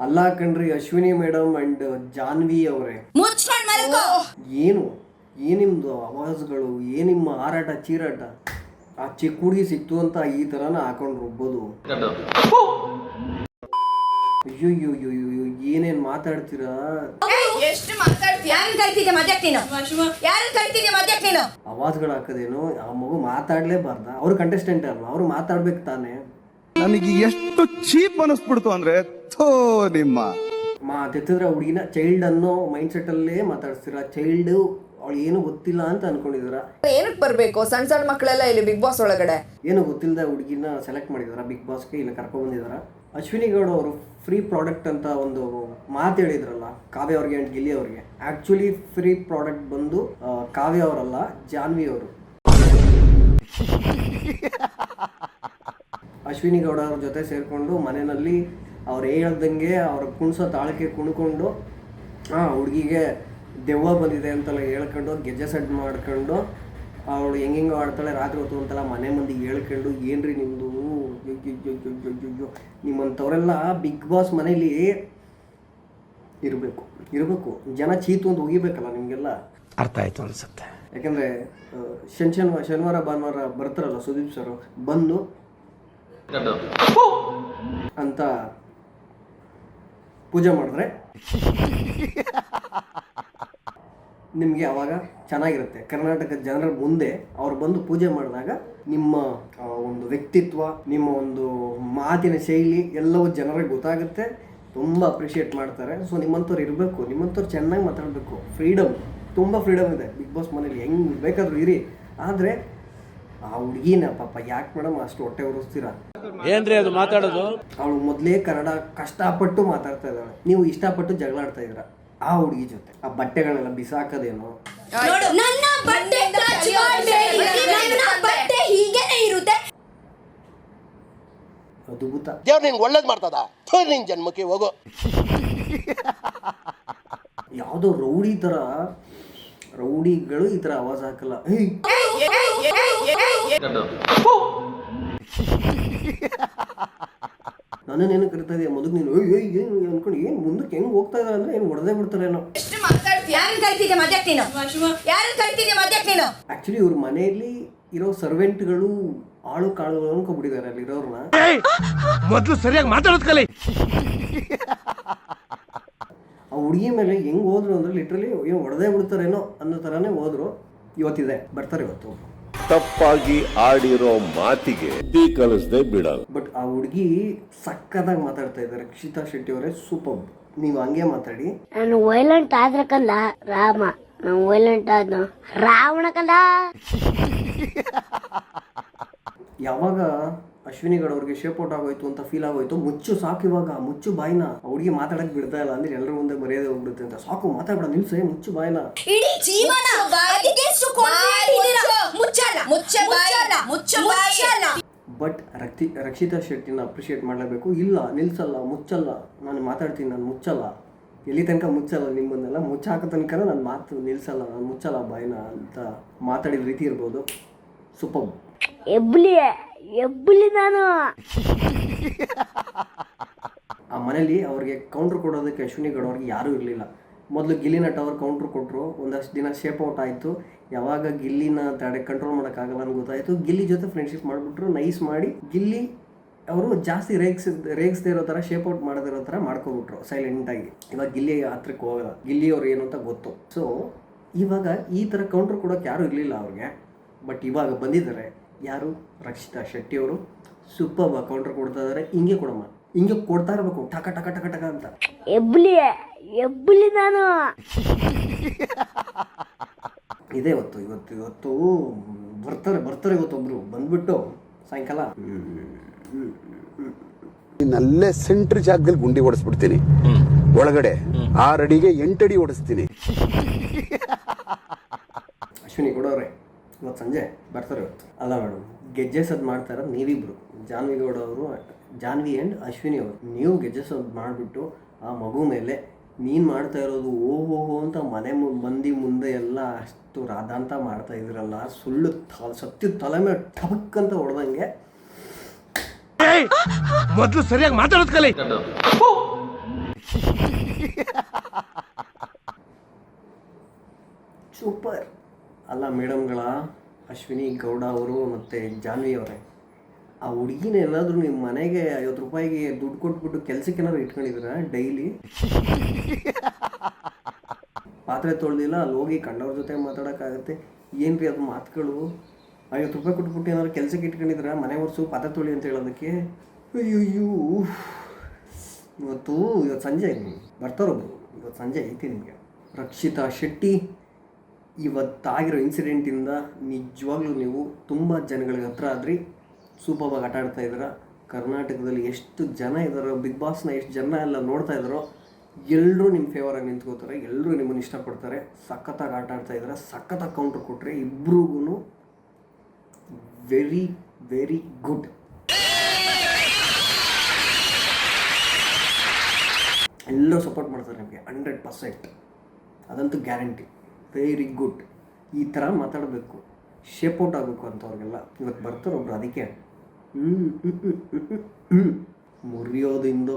ಅಲ್ಲ ಕಣ್ರಿ, Ashwini madam and Janhvi ಅವರೇ, ಏನಿಮ್ದು ಆವಾಜ್ಗಳು, ಏನಿಮ್ಮ ಹಾರಾಟ ಚೀರಾಟ. ಆ ಚಿಕ್ಕ ಹುಡುಗಿ ಸಿಕ್ತು ಅಂತ ಈ ತರನ ಹಾಕೊಂಡು ರುಬ್ಬೋದು. ಅಯ್ಯೋ ಏನೇನ್ ಮಾತಾಡ್ತೀರಾ? ಆವಾಜ್ಗಳು ಹಾಕೋದೇನು? ಆ ಮಗು ಮಾತಾಡ್ಲೇಬಾರ್ದ? ಅವ್ರು ಕಂಟೆಸ್ಟೆಂಟ್ ಅಲ್ವಾ, ಅವ್ರು ಮಾತಾಡ್ಬೇಕು ತಾನೆ. ನನಗೆ ಎಷ್ಟು ಚೀಪ್ ಅನಿಸ್ಬಿಡ್ತು ಅಂದ್ರೆ ನಿಮ್ಮ ಮಾತೆತ್ತಿದ್ರೆ ಹುಡುಗಿನ ಚೈಲ್ಡ್ ಅನ್ನೋ ಮೈಂಡ್ ಸೆಟ್ ಅಲ್ಲೇ ಮಾತಾಡ್ತೀರಾ. ಚೈಲ್ಡ್ ಅವಳು ಏನು ಗೊತ್ತಿಲ್ಲ ಅಂತ ಅನ್ಕೊಂಡಿದಾರ. ಏನಕ್ಕೆ ಬರ್ಬೇಕು? ಸಣ್ಣ ಸಣ್ಣ ಮಕ್ಕಳೆಲ್ಲ ಇಲ್ಲಿ ಬಿಗ್ ಬಾಸ್ ಒಳಗಡೆ ಏನು ಗೊತ್ತಿಲ್ಲದ ಹುಡುಗಿನ ಸೆಲೆಕ್ಟ್ ಮಾಡಿದಾರ ಬಿಗ್ ಬಾಸ್ಗೆ, ಇಲ್ಲ ಕರ್ಕೊಂಡ್ ಬಂದಿದಾರ. ಅಶ್ವಿನಿ ಗೌಡ ಅವರು ಫ್ರೀ ಪ್ರಾಡಕ್ಟ್ ಅಂತ ಒಂದು ಮಾತು ಹೇಳಿದ್ರಲ್ಲ ಕಾವ್ಯ ಅವ್ರಿಗೆ ಅಂಡ್ ಗಿಲ್ಲಿ ಅವ್ರಿಗೆ. ಆಕ್ಚುಲಿ ಫ್ರೀ ಪ್ರಾಡಕ್ಟ್ ಬಂದು ಕಾವ್ಯ ಅವರಲ್ಲ, ಜಾನ್ವಿ ಅವರು. ಅಶ್ವಿನಿ ಗೌಡ ಅವ್ರ ಜೊತೆ ಸೇರಿಕೊಂಡು ಮನೆಯಲ್ಲಿ ಅವ್ರು ಹೇಳ್ದಂಗೆ ಅವ್ರ ಕುಣಿಸೋ ತಾಳಕ್ಕೆ ಕುಣ್ಕೊಂಡು ಹುಡುಗಿಗೆ ದೆವ್ವ ಬಂದಿದೆ ಅಂತೆಲ್ಲ ಹೇಳ್ಕೊಂಡು ಗೆಜ್ಜೆ ಸೆಟ್ ಮಾಡ್ಕೊಂಡು ಅವಳು ಹೆಂಗೆಂಗೋ ಆಡ್ತಾಳೆ ರಾತ್ರಿ ಹೊತ್ತು ಅಂತೆಲ್ಲ ಮನೆ ಮಂದಿಗೆ ಹೇಳ್ಕೊಂಡು, ಏನ್ರಿ ನಿಮ್ಮದು ನಿಮ್ಮಂಥವರೆಲ್ಲ ಬಿಗ್ ಬಾಸ್ ಮನೇಲಿ ಇರಬೇಕು. ಜನ ಚೀತು ಅಂತ ಹೋಗಿಬೇಕಲ್ಲ ನಿಮಗೆಲ್ಲ. ಅರ್ಥ ಆಯ್ತು ಅನ್ಸುತ್ತೆ. ಯಾಕಂದರೆ ಶನಿವಾರ ಭಾನುವಾರ ಬರ್ತಾರಲ್ಲ ಸುದೀಪ್ ಸರ್, ಬಂದು ಅಂತ ಪೂಜೆ ಮಾಡಿದ್ರೆ ನಿಮಗೆ ಅವಾಗ ಚೆನ್ನಾಗಿರುತ್ತೆ. ಕರ್ನಾಟಕದ ಜನರ ಮುಂದೆ ಅವ್ರು ಬಂದು ಪೂಜೆ ಮಾಡಿದಾಗ ನಿಮ್ಮ ಒಂದು ವ್ಯಕ್ತಿತ್ವ, ನಿಮ್ಮ ಒಂದು ಮಾತಿನ ಶೈಲಿ ಎಲ್ಲವೂ ಜನರಿಗೆ ಗೊತ್ತಾಗುತ್ತೆ, ತುಂಬ ಅಪ್ರಿಷಿಯೇಟ್ ಮಾಡ್ತಾರೆ. ಸೊ ನಿಮ್ಮಂಥವ್ರು ಇರಬೇಕು, ನಿಮ್ಮಂಥವ್ರು ಚೆನ್ನಾಗಿ ಮಾತಾಡಬೇಕು. ತುಂಬ ಫ್ರೀಡಮ್ ಇದೆ ಬಿಗ್ ಬಾಸ್ ಮನೇಲಿ, ಹೆಂಗೆ ಬೇಕಾದರೂ ಇರಿ. ಆದರೆ ಆ ಹುಡುಗಿನ ಪಾಪ ಯಾಕೆ ಮೇಡಮ್ ಅಷ್ಟು ಹೊಟ್ಟೆ ಉರಿಸ್ತೀರಾ? ಏನ್ರಿ ಅದು ಮಾತಾಡೋದು? ಅವಳು ಮೊದಲೇ ಕನ್ನಡ ಕಷ್ಟಪಟ್ಟು ಮಾತಾಡ್ತಾ ಇದ್ದಾಳೆ, ನೀವು ಇಷ್ಟಪಟ್ಟು ಜಗಳ ಆಡ್ತಾ ಇದ್ದೀರಾ ಆ ಹುಡುಗಿ ಜೊತೆ. ಆ ಬಟ್ಟೆಗಳೆಲ್ಲ ಬಿಸಾಕೋದೇನೋ. ಅದ್ಭುತ. ದೇವ್ರು ನಿನ್ಗೆ ಒಳ್ಳೇದು ಮಾಡ್ತದ, ನಿನ್ ಜನ್ಮಕ್ಕೆ ಹೋಗೋ. ಯಾವುದೋ ರೌಡಿಗಳು ಈ ಥರ ಆವಾಜ್ ಹಾಕಲ್ಲ. ನನ್ನನ್ನೇನು ಕರಿತಾ ಇದೆಯಾ ಮೊದಲು ನೀನು ಏನು ಅನ್ಕೊಂಡು ಏನು ಮುಂದಕ್ಕೆ ಹೆಂಗೆ ಹೋಗ್ತಾ ಇದ್ದಾರೆ ಅಂದ್ರೆ ಏನು ಹೊಡೆದೇ ಬಿಡ್ತಾರೇನೋ. ಆಕ್ಚುಲಿ ಇವ್ರ ಮನೆಯಲ್ಲಿ ಇರೋ ಸರ್ವೆಂಟ್ಗಳು ಆಳು ಕಾಳುಗಳು ಅನ್ಕೊಂಡ್ಬಿಟ್ಟಿದ್ದಾರೆ ಅಲ್ಲಿ ಇರೋರ್ನ. ಮೊದಲು ಸರಿಯಾಗಿ ಮಾತಾಡೋದು ಕಲಿ. ಆ ಹುಡುಗಿ ಮೇಲೆ ಹೆಂಗ್ ಹೋದ್ರು ಅಂದ್ರೆ ಲಿಟ್ರಲಿ ಏನು ಹೊಡೆದೇ ಬಿಡ್ತಾರೇನೋ ಅನ್ನೋ ಥರನೇ ಹೋದ್ರು. ಇವತ್ತಿದೆ, ಬರ್ತಾರೆ ಇವತ್ತು. ತಪ್ಪಾಗಿ ಆಡಿರೋ ಮಾತಿಗೆ ಕಲಿಸದೆ ಬಿಡಲ್ಲ. ಬಟ್ ಆ ಹುಡುಗಿ ಸಕ್ಕದಾಗಿ ಮಾತಾಡ್ತಾ ಇದ್ದಾರೆ. ರಕ್ಷಿತಾ ಶೆಟ್ಟಿ ಅವರೇ ಸೂಪರ್. ನೀವು ಹಂಗೆ ಮಾತಾಡಿ. ನಾನು ವೈಲೆಂಟ್ ಆದ್ರೆ ಕಂದ ರಾಮ, ನಾನು ವೈಲೆಂಟ್ ಆದ ರಾವಣ ಕಂದ. ಯಾವಾಗ ಅಶ್ವಿನಿ ಗೌಡ ಅವ್ರಿಗೆ ಶೇಪ್ ಔಟ್ ಆಗೋಯ್ತು ಅಂತ ಫೀಲ್ ಆಗೋಯ್ತು, ಮುಚ್ಚು ಸಾಕು ಇವಾಗ, ಮುಚ್ಚು ಬಾಯ್ನ. ಹುಡುಗಿ ಮಾತಾಡಕ್ ಬಿಡ್ತಾ ಇಲ್ಲ ಅಂದ್ರೆ ಎಲ್ಲರ ಮುಂದೆ ಮರ್ಯಾದೆ ಹೋಗ್ಬಿಡುತ್ತೆ ಅಂತ. ಸಾಕು ಮಾತಾಡ್ಬೇಡ, ನಿಲ್ಸೆ, ಮುಚ್ಚು ಬಾಯ್ನ. ಬಟ್ ರಕ್ಷಿತಾ ಶೆಟ್ಟಿನ ಅಪ್ರಿಷಿಯೇಟ್ ಮಾಡಲೇಬೇಕು. ಇಲ್ಲ ನಿಲ್ಸಲ್ಲ, ಮುಚ್ಚಲ್ಲ, ನಾನು ಮಾತಾಡ್ತೀನಿ, ನಾನು ಮುಚ್ಚಲ್ಲ, ಎಲ್ಲಿ ತನಕ ಮುಚ್ಚಲ್ಲ, ನಿಮ್ಮನ್ನೆಲ್ಲ ಮುಚ್ಚಾಕ ತನಕ ನಾನು ಮಾತು ನಿಲ್ಸಲ್ಲ, ನಾನು ಮುಚ್ಚಲ್ಲ ಬಾಯ್ನ ಅಂತ ಮಾತಾಡಿದ ರೀತಿ ಇರ್ಬೋದು. ಸೂಪರ್. ಎಬ್ಬಲಿ ನಾನು ಆ ಮನೇಲಿ ಅವ್ರಿಗೆ ಕೌಂಟ್ರ್ ಕೊಡೋದಕ್ಕೆ ಅಶ್ವಿನಿ ಗೌಡ ಅವ್ರಿಗೆ ಯಾರೂ ಇರಲಿಲ್ಲ. ಮೊದಲು ಗಿಲ್ಲಿ ನಟ ಅವ್ರು ಕೌಂಟ್ರ್ ಕೊಟ್ಟರು, ಒಂದಷ್ಟು ದಿನ ಶೇಪ್ ಔಟ್ ಆಯಿತು. ಯಾವಾಗ ಗಿಲ್ಲಿನ ಕಂಟ್ರೋಲ್ ಮಾಡೋಕ್ಕಾಗಲ್ಲ ಅಂತ ಗೊತ್ತಾಯಿತು, ಗಿಲ್ಲಿ ಜೊತೆ ಫ್ರೆಂಡ್ಶಿಪ್ ಮಾಡಿಬಿಟ್ರು. ನೈಸ್ ಮಾಡಿ ಗಿಲ್ಲಿ ಅವರು ಜಾಸ್ತಿ ರೇಗಿಸ್ದೇ ಇರೋ ಥರ, ಶೇಪ್ ಔಟ್ ಮಾಡದಿರೋ ಥರ ಮಾಡ್ಕೊಬಿಟ್ರು ಸೈಲೆಂಟಾಗಿ. ಇವಾಗ ಗಿಲ್ಲಿ ಹತ್ರಕ್ಕೆ ಹೋಗಲ್ಲ, ಗಿಲ್ಲಿ ಅವ್ರು ಏನು ಅಂತ ಗೊತ್ತು. ಸೊ ಇವಾಗ ಈ ಥರ ಕೌಂಟ್ರ್ ಕೊಡೋಕ್ಕೆ ಯಾರೂ ಇರಲಿಲ್ಲ ಅವ್ರಿಗೆ. ಬಟ್ ಇವಾಗ ಬಂದಿದ್ದಾರೆ ಯಾರು? ರಕ್ಷಿತಾ ಶೆಟ್ಟಿ ಅವರು ಸೂಪರ್ ಕೌಂಟರ್ ಕೊಡ್ತಾ ಇದ್ದಾರೆ. ಹಿಂಗೆ ಕೊಡಮ್ಮ, ಹಿಂಗೆ ಕೊಡ್ತಾ ಇರಬೇಕು, ಟಕ ಟಕ ಟಕ ಟಕ ಅಂತ. ಎಬ್ಬಲಿ ನಾನು ಇದೇ ಇವತ್ತು ಬರ್ತಾರೆ ಇವತ್ತೊಬ್ರು ಬಂದ್ಬಿಟ್ಟು ಸಾಯಂಕಾಲ ನಲ್ಲೇ ಸೆಂಟ್ರ್ ಜಾಗದಲ್ಲಿ ಗುಂಡಿ ಓಡಿಸ್ಬಿಡ್ತೀನಿ. ಒಳಗಡೆ 6 ಅಡಿಗೆ 8 ಅಡಿ ಓಡಿಸ್ತೀನಿ. ಅಶ್ವಿನಿ ಕೊಡೋರೆ ಇವತ್ತು ಸಂಜೆ ಬರ್ತಾರೆ. ಇವತ್ತು ಅಲ್ಲ ಮೇಡಮ್, ಗೆಜ್ಜೆ ಸದ್ ಮಾಡ್ತಾ ಇರೋದು ನೀವಿಬ್ರು, ಜಾನ್ವಿ ಗೌಡ ಅವರು, ಜಾನ್ವಿ ಆ್ಯಂಡ್ ಅಶ್ವಿನಿ ಅವರು. ನೀವು ಗೆಜ್ಜೆ ಸದ್ ಮಾಡಿಬಿಟ್ಟು ಆ ಮಗು ಮೇಲೆ ನೀನು ಮಾಡ್ತಾ ಇರೋದು ಓಹೋ ಅಂತ ಮನೆ ಮಂದಿ ಮುಂದೆ ಎಲ್ಲ ಅಷ್ಟು ರಾಧಾಂತ ಮಾಡ್ತಾ ಇದ್ರಲ್ಲ, ಸುಳ್ಳು ಸತ್ಯ ತಲೆ ಮೇಲೆ ಟಬಕ್ ಅಂತ ಹೊಡೆದಂಗೆ ಮೊದ್ಲು ಸರಿಯಾಗಿ ಮಾತಾಡೋದ್ ಕಲಿ. ಸೂಪರ್ ಅಲ್ಲ ಮೇಡಮ್ಗಳ, ಅಶ್ವಿನಿ ಗೌಡ ಅವರು ಮತ್ತು ಜಾನ್ವಿ ಅವರೇ, ಆ ಹುಡುಗಿನ ಏನಾದರೂ ನಿಮ್ಮ ಮನೆಗೆ 50 ರೂಪಾಯಿಗೆ ದುಡ್ಡು ಕೊಟ್ಬಿಟ್ಟು ಕೆಲಸಕ್ಕೆ ಏನಾದ್ರು ಇಟ್ಕೊಂಡಿದ್ದೀರಾ? ಡೈಲಿ ಪಾತ್ರೆ ತೊಳೆದಿಲ್ಲ, ಅಲ್ಲಿ ಹೋಗಿ ಕಂಡವ್ರ ಜೊತೆ ಮಾತಾಡೋಕ್ಕಾಗತ್ತೆ? ಏನು ರೀ ಅದು ಮಾತುಗಳು? 50 ರೂಪಾಯಿ ಕೊಟ್ಬಿಟ್ಟು ಏನಾದ್ರು ಕೆಲಸಕ್ಕೆ ಇಟ್ಕೊಂಡಿದ್ದೀರಾ? ಮನೆ ಒರೆಸು, ಪಾತ್ರೆ ತೊಳಿ ಅಂತ ಹೇಳೋದಕ್ಕೆ? ಅಯ್ಯೋ, ಇವತ್ತು ಸಂಜೆ ಬರ್ತಾರೊಬ್ರು, ಇವತ್ತು ಸಂಜೆ ಐತಿ ನಿಮಗೆ. ರಕ್ಷಿತಾ ಶೆಟ್ಟಿ ಇವತ್ತಾಗಿರೋ ಇನ್ಸಿಡೆಂಟಿಂದ ನಿಜವಾಗ್ಲೂ ನೀವು ತುಂಬ ಜನಗಳಿಗೆ ಹತ್ರ ಆದ್ರಿ. ಸೂಪರ್ವಾಗಿ ಆಟ ಆಡ್ತಾ ಇದ್ದೀರ. ಕರ್ನಾಟಕದಲ್ಲಿ ಎಷ್ಟು ಜನ ಇದ್ದಾರೋ, ಬಿಗ್ ಬಾಸ್ನ ಎಷ್ಟು ಜನ ಎಲ್ಲ ನೋಡ್ತಾ ಇದ್ದಾರೋ ಎಲ್ಲರೂ ನಿಮ್ಮ ಫೇವರಾಗಿ ನಿಂತ್ಕೋತಾರೆ, ಎಲ್ಲರೂ ನಿಮ್ಮನ್ನು ಇಷ್ಟಪಡ್ತಾರೆ. ಸಖತ್ತಾಗಿ ಆಟ ಆಡ್ತಾ ಇದ್ದಾರೆ, ಸಖತ್ತಾಗಿ ಕೌಂಟ್ರ್ ಕೊಟ್ಟರೆ ಇಬ್ರಿಗೂ ವೆರಿ ವೆರಿ ಗುಡ್. ಎಲ್ಲರೂ ಸಪೋರ್ಟ್ ಮಾಡ್ತಾರೆ ನಿಮಗೆ 100%, ಅದಂತೂ ಗ್ಯಾರಂಟಿ. Very good. ಈ ಥರ ಮಾತಾಡಬೇಕು, ಶೇಪೌಟ್ ಆಗಬೇಕು ಅಂಥವ್ರಿಗೆಲ್ಲ. ಇವತ್ತು ಬರ್ತಾರೆ ಒಬ್ರು, ಅದಕ್ಕೆ ಮುರಿಯೋದಿಂದ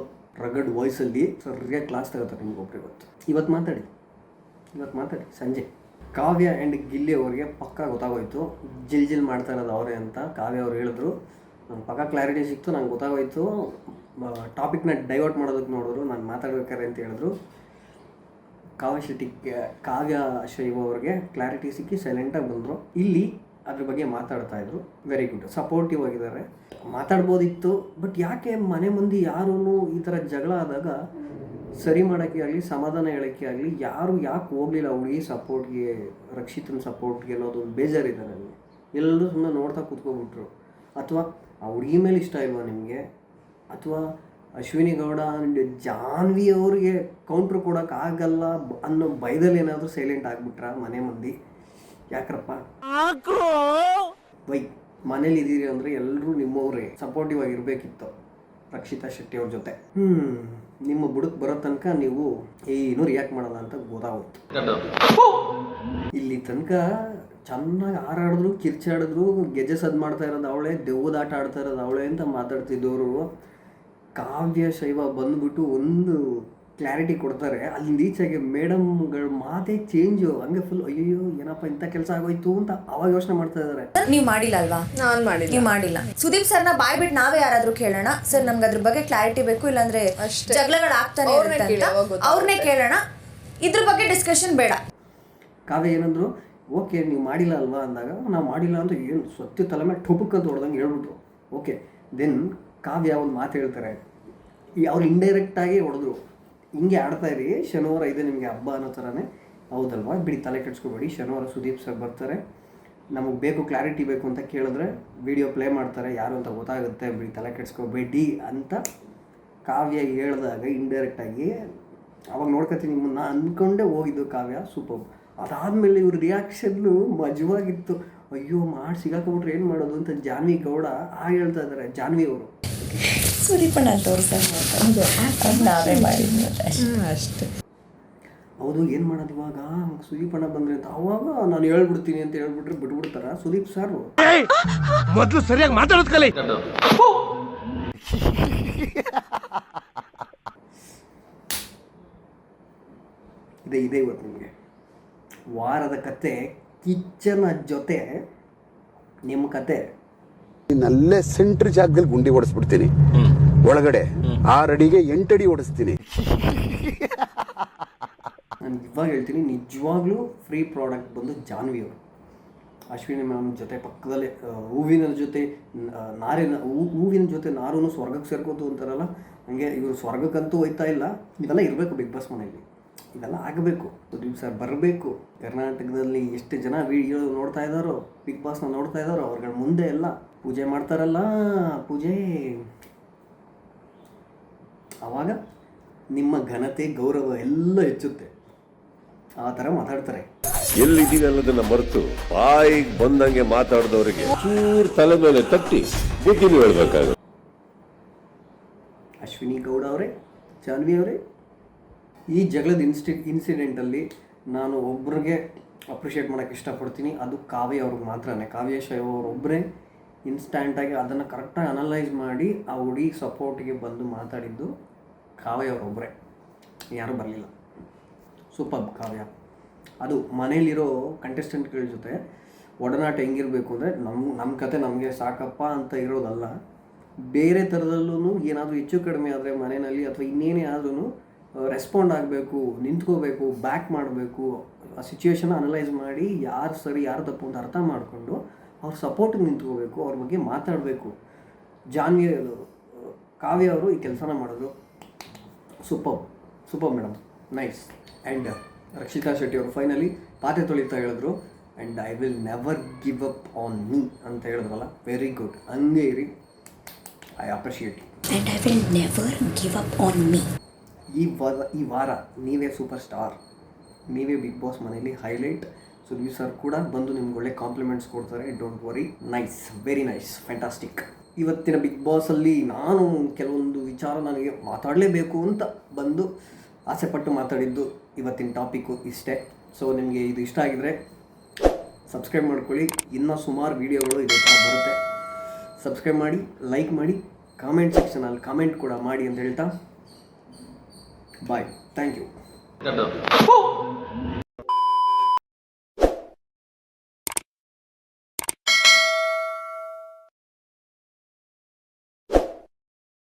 ರಗಡ್ ವಾಯ್ಸಲ್ಲಿ ಸರಿಯಾಗಿ ಕ್ಲಾಸ್ ತಗೋತಾರೆ ನಿಮ್ಗೊಬ್ರು. ಇವತ್ತು ಮಾತಾಡಿ ಸಂಜೆ. ಕಾವ್ಯ ಆ್ಯಂಡ್ ಗಿಲ್ಲಿ ಅವರಿಗೆ ಪಕ್ಕ ಗೊತ್ತಾಗೋಯ್ತು ಜಿಲ್ ಮಾಡ್ತಾ ಇರೋದು ಅವರೇ ಅಂತ. ಕಾವ್ಯ ಅವ್ರು ಹೇಳಿದ್ರು, ನಂಗೆ ಪಕ್ಕ ಕ್ಲಾರಿಟಿ ಸಿಕ್ತು, ನಂಗೆ ಗೊತ್ತಾಗೋಯ್ತು. ಟಾಪಿಕ್ನ ಡೈವರ್ಟ್ ಮಾಡೋದಕ್ಕೆ ನೋಡಿದ್ರು, ನಾನು ಮಾತಾಡ್ಬೇಕಾರೆ ಅಂತ ಹೇಳಿದ್ರು. ಕಾವ್ಯ ಶೈವ ಅವ್ರಿಗೆ ಕ್ಲಾರಿಟಿ ಸಿಕ್ಕಿ ಸೈಲೆಂಟಾಗಿ ಬಂದರು. ಇಲ್ಲಿ ಅದ್ರ ಬಗ್ಗೆ ಮಾತಾಡ್ತಾ ಇದ್ರು. ವೆರಿ ಗುಡ್, ಸಪೋರ್ಟಿವ್ ಆಗಿದ್ದಾರೆ. ಮಾತಾಡ್ಬೋದಿತ್ತು, ಬಟ್ ಯಾಕೆ ಮನೆ ಮಂದಿ ಯಾರೂ ಈ ಥರ ಜಗಳ ಆದಾಗ ಸರಿ ಮಾಡೋಕ್ಕೆ ಆಗಲಿ, ಸಮಾಧಾನ ಹೇಳೋಕ್ಕೆ ಆಗಲಿ ಯಾರು ಯಾಕೆ ಹೋಗಲಿಲ್ಲ ಹುಡುಗಿ ಸಪೋರ್ಟ್ಗೆ, ರಕ್ಷಿತನ ಸಪೋರ್ಟ್ಗೆ ಅನ್ನೋದು ಬೇಜಾರಿದೆ ನನಗೆ. ಎಲ್ಲರೂ ಸುಮ್ಮನೆ ನೋಡ್ತಾ ಕೂತ್ಕೊಬಿಟ್ರು. ಅಥವಾ ಆ ಹುಡುಗಿ ಮೇಲೆ ಇಷ್ಟ ಇಲ್ವಾ ನಿಮಗೆ? ಅಥವಾ ಅಶ್ವಿನಿ ಗೌಡ ಆ್ಯಂಡ್ ಜಾನ್ವಿ ಅವ್ರಿಗೆ ಕೌಂಟ್ರ್ ಕೊಡೋಕ್ಕಾಗಲ್ಲ ಅನ್ನೋ ಭಯದಲ್ಲಿ ಏನಾದರೂ ಸೈಲೆಂಟ್ ಆಗಿಬಿಟ್ರ ಮನೆ ಮಂದಿ? ಯಾಕ್ರಪ್ಪ ಬೈ, ಮನೇಲಿ ಇದ್ದೀರಿ ಅಂದರೆ ಎಲ್ಲರೂ ನಿಮ್ಮವರೇ, ಸಪೋರ್ಟಿವ್ ಆಗಿರಬೇಕಿತ್ತು ರಕ್ಷಿತಾ ಶೆಟ್ಟಿ ಅವ್ರ ಜೊತೆ. ನಿಮ್ಮ ಬುಡಕ್ಕೆ ಬರೋ ತನಕ ನೀವು ಏನೂ ರಿಯಾಕ್ಟ್ ಮಾಡಲ್ಲ ಅಂತ ಗೊತ್ತಾಗೋಯ್ತು. ಇಲ್ಲಿ ತನಕ ಚೆನ್ನಾಗಿ ಹಾರಾಡಿದ್ರು, ಕಿರ್ಚಾಡಿದ್ರು, ಗೆಜ್ಜೆ ಸದ್ದು ಮಾಡ್ತಾ ಇರೋದು ಅವಳೇ, ದೆವ್ವದಾಟ ಆಡ್ತಾ ಇರೋದು ಅವಳೇ ಅಂತ ಮಾತಾಡ್ತಿದ್ದವರು ಕಾವ್ಯ ಶೈವ ಬಂದುಬಿಟ್ಟು ಒಂದು ಕ್ಲಾರಿಟಿ ಕೊಡ್ತಾರೆ. ಅಲ್ಲಿಂದ ಈಚೆಗೆ ಮೇಡಮ್ಗಳ ಮಾತೇ ಚೇಂಜು. ಹಂಗೆ ಫುಲ್ ಅಯ್ಯೋ ಏನಪ್ಪ ಇಂಥ ಕೆಲಸ ಆಗೋಯ್ತು ಅಂತ ಅವಾಗ ಯೋಚನೆ ಮಾಡ್ತಾ ಇದ್ದಾರೆ. ನೀವು ಮಾಡಿಲ್ಲ ಅಲ್ವಾ? ನಾನು ಮಾಡಿಲ್ಲ. ನೀವು ಮಾಡಿಲ್ಲ. ಸುದೀಪ್ ಸರ್ನ ಬಾಯ್ಬಿಟ್ಟು ನಾವೇ ಯಾರಾದ್ರೂ ಕೇಳೋಣ, ಸರ್ ನಮ್ಗೆ ಅದ್ರ ಬಗ್ಗೆ ಕ್ಲಾರಿಟಿ ಬೇಕು, ಇಲ್ಲಾಂದ್ರೆ ಜಗಳಗಳು ಆಗ್ತಾನೆ ಇರುತ್ತೆ ಅಂತ ಅವ್ರನ್ನೇ ಕೇಳೋಣ, ಇದ್ರ ಬಗ್ಗೆ ಡಿಸ್ಕಷನ್ ಬೇಡ. ಕಾವ್ಯ ಏನಂದ್ರು, ಓಕೆ ನೀವು ಮಾಡಿಲ್ಲ ಅಲ್ವಾ ಅಂದಾಗ, ನಾವು ಮಾಡಿಲ್ಲ ಅಂತ ಏನು ಸತ್ಯ ತಲೆ ಮೇಲೆ ಟೊಪಕ್ ಅಂತ ಹೊಡೆದಂಗೆ ಹೇಳ್ಬಿಟ್ರು. ಓಕೆ, ದೆನ್ ಕಾವ್ಯ ಒಂದು ಮಾತು ಹೇಳ್ತಾರೆ, ಅವ್ರು ಇಂಡೈರೆಕ್ಟಾಗಿ ಹೊಡೆದ್ರು, ಹಿಂಗೆ ಆಡ್ತಾ ಇರಿ, ಶನಿವಾರ ಇದೆ ನಿಮಗೆ ಹಬ್ಬ ಅನ್ನೋ ಥರನೇ. ಹೌದಲ್ವಾ, ಬಿಡಿ ತಲೆ ಕೆಡ್ಸ್ಕೊಬೇಡಿ, ಶನಿವಾರ ಸುದೀಪ್ ಸರ್ ಬರ್ತಾರೆ, ನಮಗೆ ಬೇಕು ಕ್ಲಾರಿಟಿ ಬೇಕು ಅಂತ ಕೇಳಿದ್ರೆ ವಿಡಿಯೋ ಪ್ಲೇ ಮಾಡ್ತಾರೆ, ಯಾರು ಅಂತ ಗೊತ್ತಾಗುತ್ತೆ, ಬಿಡಿ ತಲೆ ಕೆಡ್ಸ್ಕೊಬೇಡಿ ಅಂತ ಕಾವ್ಯ ಹೇಳಿದಾಗ ಇಂಡೈರೆಕ್ಟಾಗಿ ಅವಾಗ ನೋಡ್ಕೊತೀನಿ ನಿಮ್ಮನ್ನ ಅಂದ್ಕೊಂಡೇ ಹೋಗಿದ್ದು ಕಾವ್ಯ. ಸೂಪರ್. ಅದಾದಮೇಲೆ ಇವ್ರ ರಿಯಾಕ್ಷನ್ನು ಮಜವಾಗಿತ್ತು. ಅಯ್ಯೋ ಮಾಡಿ ಸಿಗಾಕೊಂಡ್ಬಿಟ್ರೆ ಏನು ಮಾಡೋದು ಅಂತ ಜಾನ್ವಿ ಗೌಡ ಹೇಳ್ತಾ ಇದ್ದಾರೆ. ಜಾನ್ವಿ ಅವರು ಸುದೀಪಣ್ಣ ನಾವೇ ಮಾಡಿದ್ವಿ ಅಷ್ಟೇ. ಹೌದು, ಏನು ಮಾಡೋದು ಇವಾಗ, ಸುದೀಪಣ್ಣ ಬಂದ್ರೆ ಅಂತ ಅವಾಗ ನಾನು ಹೇಳ್ಬಿಡ್ತೀನಿ ಅಂತ ಹೇಳ್ಬಿಟ್ರೆ ಬಿಟ್ಬಿಡ್ತಾರ ಸುದೀಪ್ ಸರ್? ಮೊದ್ಲು ಸರಿಯಾಗಿ ಮಾತಾಡೋದ್ ಕಲಿ. ಇದೆ ಇವತ್ತು ನಿಮಗೆ ವಾರದ ಕತೆ. ಕಿಚ್ಚನ ಜೊತೆ ನಿಮ್ಮ ಕತೆ. ನಲ್ಲೇ ಸೆಂಟ್ರ್ ಜಾಗದಲ್ಲಿ ಗುಂಡಿ ಓಡಿಸ್ಬಿಡ್ತೀನಿ, ಒಳಗಡೆ 6 ಅಡಿಗೆ 8 ಅಡಿ ಓಡಿಸ್ತೀನಿ. ನಾನು ಇವಾಗ ಹೇಳ್ತೀನಿ, ನಿಜವಾಗ್ಲೂ ಫ್ರೀ ಪ್ರಾಡಕ್ಟ್ ಬಂದು ಜಾನ್ವಿ ಅವರು. ಅಶ್ವಿನಿ ಮ್ಯಾಮ್ ಜೊತೆ ಪಕ್ಕದಲ್ಲೇ ಹೂವಿನ ಜೊತೆ ನಾರೂ ಸ್ವರ್ಗಕ್ಕೆ ಸೇರ್ಕೋತು ಅಂತಾರಲ್ಲ, ಹಂಗೆ ಇವರು ಸ್ವರ್ಗಕ್ಕಂತೂ ಹೋಯ್ತಾ ಇಲ್ಲ. ಇದೆಲ್ಲ ಇರಬೇಕು ಬಿಗ್ ಬಾಸ್ ಮನೆಯಲ್ಲಿ, ಇದೆಲ್ಲ ಆಗಬೇಕು. ಸುದೀಪ್ ಸರ್ ಬರಬೇಕು. ಕರ್ನಾಟಕದಲ್ಲಿ ಎಷ್ಟು ಜನ ವಿಡಿಯೋ ನೋಡ್ತಾ ಇದ್ದಾರೋ, ಬಿಗ್ ಬಾಸ್ನ ನೋಡ್ತಾ ಇದ್ದಾರೋ, ಅವ್ರಗಳ ಮುಂದೆ ಎಲ್ಲ ಪೂಜೆ ಮಾಡ್ತಾರಲ್ಲ, ಪೂಜೆ, ಆವಾಗ ನಿಮ್ಮ ಘನತೆ ಗೌರವ ಎಲ್ಲ ಹೆಚ್ಚುತ್ತೆ. ಆ ಥರ ಮಾತಾಡ್ತಾರೆ. ಎಲ್ಲಿದ್ದೀವಿ ಅನ್ನೋದನ್ನ ಮರೆತು ಬಾಯಿಗೆ ಬಂದಂಗೆ ಮಾತಾಡಿದವರಿಗೆ ಚೂರ್ ತಲೆ ಮೇಲೆ ತಟ್ಟಿ ಬುದ್ಧಿನೂ ಹೇಳ್ಬೇಕಾಗುತ್ತೆ. ಅಶ್ವಿನಿ ಗೌಡ ಅವರೇ, ಜಾನ್ವಿ ಅವರೇ, ಈ ಜಗಳದ ಇನ್ಸಿಡೆಂಟಲ್ಲಿ ನಾನು ಒಬ್ರಿಗೆ ಅಪ್ರಿಷಿಯೇಟ್ ಮಾಡೋಕ್ಕೆ ಇಷ್ಟಪಡ್ತೀನಿ. ಅದು ಕಾವ್ಯ ಅವ್ರಿಗೆ ಮಾತ್ರನೇ. ಕಾವ್ಯ ಶೈವ ಅವರೊಬ್ಬರೇ ಇನ್ಸ್ಟ್ಯಾಂಟಾಗಿ ಅದನ್ನು ಕರೆಕ್ಟಾಗಿ ಅನಲೈಸ್ ಮಾಡಿ ಆ ಹುಡುಗಿ ಸಪೋರ್ಟಿಗೆ ಬಂದು ಮಾತಾಡಿದ್ದು ಕಾವ್ಯ ಅವರೊಬ್ಬರೇ, ಯಾರೂ ಬರಲಿಲ್ಲ. ಸೂಪರ್ ಕಾವ್ಯ. ಅದು ಮನೇಲಿರೋ ಕಂಟೆಸ್ಟೆಂಟ್ಗಳ ಜೊತೆ ಒಡನಾಟ ಹೆಂಗಿರಬೇಕು ಅಂದರೆ ನಮ್ಮ ಕತೆ ನಮಗೆ ಸಾಕಪ್ಪ ಅಂತ ಇರೋದಲ್ಲ, ಬೇರೆ ಥರದಲ್ಲೂ ಏನಾದರೂ ಹೆಚ್ಚು ಕಡಿಮೆ ಆದರೆ ಮನೆಯಲ್ಲಿ ಅಥವಾ ಇನ್ನೇನೇ ಆದ್ರೂ ರೆಸ್ಪಾಂಡ್ ಆಗಬೇಕು, ನಿಂತ್ಕೋಬೇಕು, ಬ್ಯಾಕ್ ಮಾಡಬೇಕು, ಆ ಸಿಚುವೇಶನ್ನ ಅನಲೈಸ್ ಮಾಡಿ ಯಾರು ಸರಿ ಯಾರು ತಪ್ಪು ಅಂತ ಅರ್ಥ ಮಾಡಿಕೊಂಡು ಅವ್ರ ಸಪೋರ್ಟಿಗೆ ನಿಂತ್ಕೋಬೇಕು, ಅವ್ರ ಬಗ್ಗೆ ಮಾತಾಡಬೇಕು. ಜಾನ್ವಿ ಕಾವ್ಯ ಅವರು ಈ ಕೆಲಸನ ಮಾಡಿದ್ರು. Super madam, nice. And Rakshita Shetty ಅವರು ಫೈನಲಿ ಪಾತ್ರೆ ತೊಳಿತಾ ಹೇಳಿದ್ರು, and I will never give up on me ಅಂತ ಹೇಳಿದ್ರಲ್ಲ, ವೆರಿ ಗುಡ್. ಹಂಗೆ ಇರಿ, I appreciate. And I will never give up on me. ಈ ವಾರ ನೀವೇ ಸೂಪರ್ ಸ್ಟಾರ್, ನೀವೇ ಬಿಗ್ ಬಾಸ್ ಮನೇಲಿ ಹೈಲೈಟ್. ಸುದೀಪ್ ಸರ್ ಕೂಡ ಬಂದು ನಿಮ್ಗೆ ಒಳ್ಳೆ ಕಾಂಪ್ಲಿಮೆಂಟ್ಸ್ ಕೊಡ್ತಾರೆ, don't worry. Nice, very nice, fantastic. ಇವತ್ತಿನ ಬಿಗ್ ಬಾಸಲ್ಲಿ ನಾನು ಕೆಲವೊಂದು ವಿಚಾರ ನನಗೆ ಮಾತಾಡಲೇಬೇಕು ಅಂತ ಬಂದು ಆಸೆಪಟ್ಟು ಮಾತಾಡಿದ್ದು ಇವತ್ತಿನ ಟಾಪಿಕ್ಕು ಇಷ್ಟೇ. ಸೊ ನಿಮಗೆ ಇದು ಇಷ್ಟ ಆಗಿದರೆ ಸಬ್ಸ್ಕ್ರೈಬ್ ಮಾಡ್ಕೊಳ್ಳಿ, ಇನ್ನೂ ಸುಮಾರು ವೀಡಿಯೋಗಳು ಇದೇ ಥರ ಬರುತ್ತೆ. ಸಬ್ಸ್ಕ್ರೈಬ್ ಮಾಡಿ, ಲೈಕ್ ಮಾಡಿ, ಕಾಮೆಂಟ್ ಸೆಕ್ಷನಲ್ಲಿ ಕಾಮೆಂಟ್ ಕೂಡ ಮಾಡಿ ಅಂತ ಹೇಳ್ತಾ ಬಾಯ್, ಥ್ಯಾಂಕ್ ಯು.